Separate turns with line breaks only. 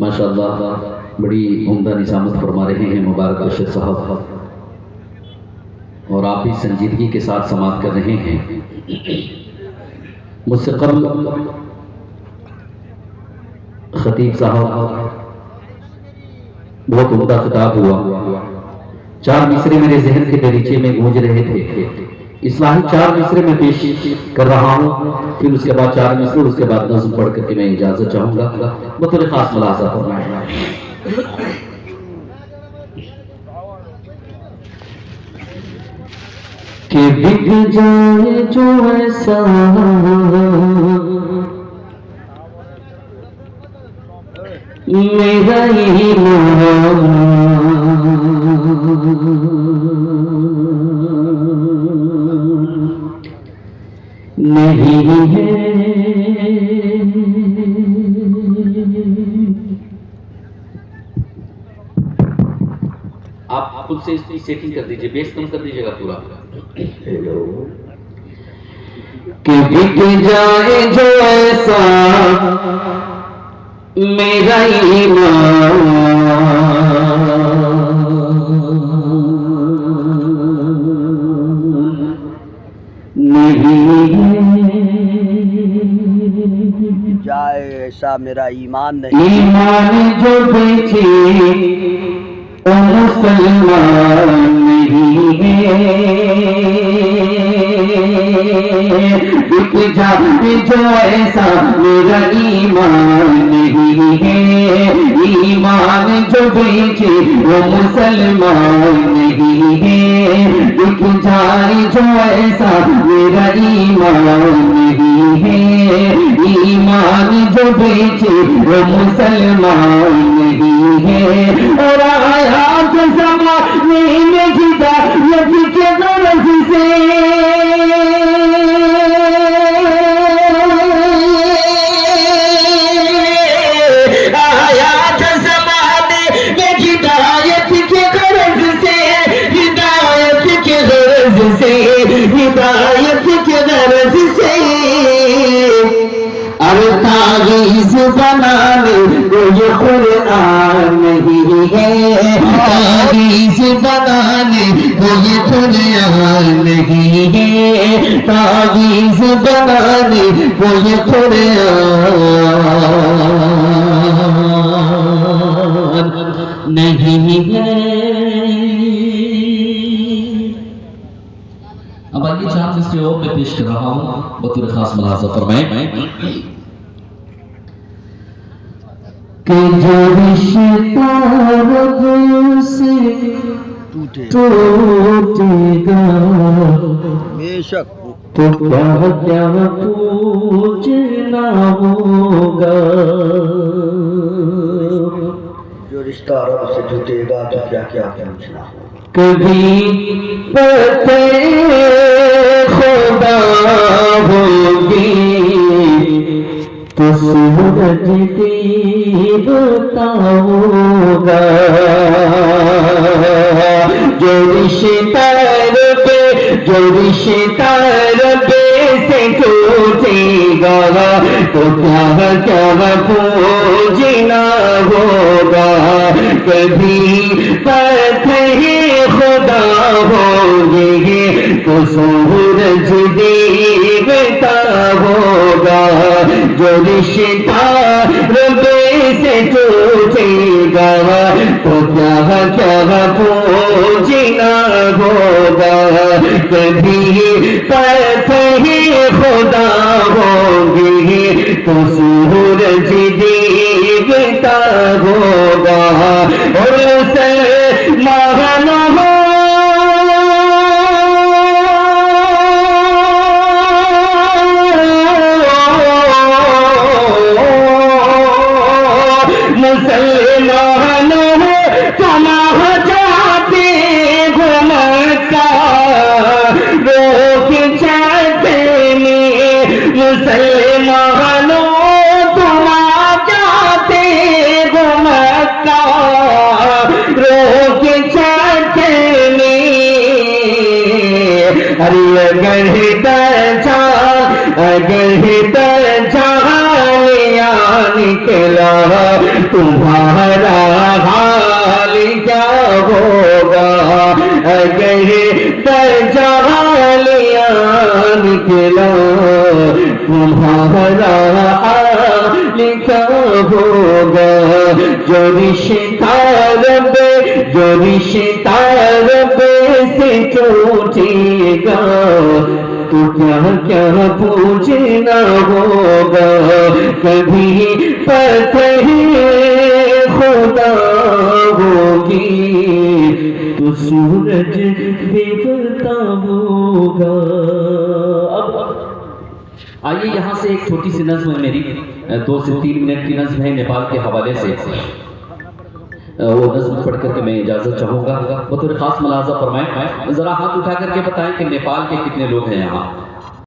माशाअल्लाह बड़ी उम्दा निज़ामत फरमा रहे हैं मुबारक बशीर साहब, और आप भी संजीदगी के साथ समाअत कर रहे हैं। मुझसे क़ब्ल खतीब साहब बहुत उम्दा खिताब हुआ, 4 मिसरे मेरे जहन के दरीचे में गूंज रहे थे। इस्लाही 4 मिसरे में पेश कर रहा हूँ, फिर उसके बाद 4 मिसरे, उसके बाद नज़्म पढ़ करके मैं इजाज़त चाहूँगा। बतौर खास मुलाज़ा फरमाएं कि बिक जाए जो ऐसा मेरा ईमान नहीं है। आप खुद से इसकी सेटिंग कर दीजिए, बेस कम कर दीजिएगा पूरा। हेलो कि बिक जाए जो ऐसा मेरा ईमान नहीं है।
जाए ऐसा मेरा ईमान नहीं,
ईमान जो बेचे वो मुसलमान नहीं है। बिक जाए जो ऐसा मेरा ईमान नहीं है। ईमान जो बेचे वो मुसलमान नहीं है। बिक जाए जो ऐसा मेरा ईमान नहीं है। ईमान जो बेचे वो मुसलमान नहीं है। और आया जो ज़माने में हिदायत के गरज से आया जो ज़माने में हिदायत के गरज से, हिदायत के गरज से, हिदायत के गरज से अरे तावीज़ बनाने को ये कुरान नहीं है। तावीज़ बनाने को ये कुरान नहीं है। तावीज़ बनाने को ये कुरान नहीं है। अब आगे 4 मिसरे और मैं पेश कर रहा हूँ, बतौर खास मुलाज़ा फरमाएं कि जो रिश्ता रब से टूटेगा
बेशक
तो क्या क्या पूछना होगा।
जो रिश्ता रब से टूटेगा तो क्या क्या पूछना होगा।
कभी पते खुदा होगी तो सूरज देवता होगा। जो रिश्ता रबे से टूटेगा तो क्या क्या पूछना होगा। कभी पते खुदा होंगे तो सूरज देवता होगा। जो रिश्ता रबे से टूटेगा तो क्या क्या पूछना होगा। कभी पते खुदा होंगे तो सूरज देवता होगा। और मुसलमान तुम जाते घुमका तुम्हारा हाल क्या होगा अगर दज्जालिया निकला तुम्हारा हाल क्या होगा जो रिश्ता रब से टूटेगा तो क्या क्या पूछना होगा कभी पत्थर खुदा होगी तो सूरज बेताब होगा। अब आइए यहाँ से एक छोटी सी नज्म है मेरी 2 से 3 मिनट की नज्म है नेपाल के हवाले से, वो नज्म पढ़ करके मैं इजाजत चाहूंगा। बतौर खास मुलाजा फरमाएं, जरा हाथ उठा करके बताएं कि नेपाल के कितने लोग हैं यहाँ।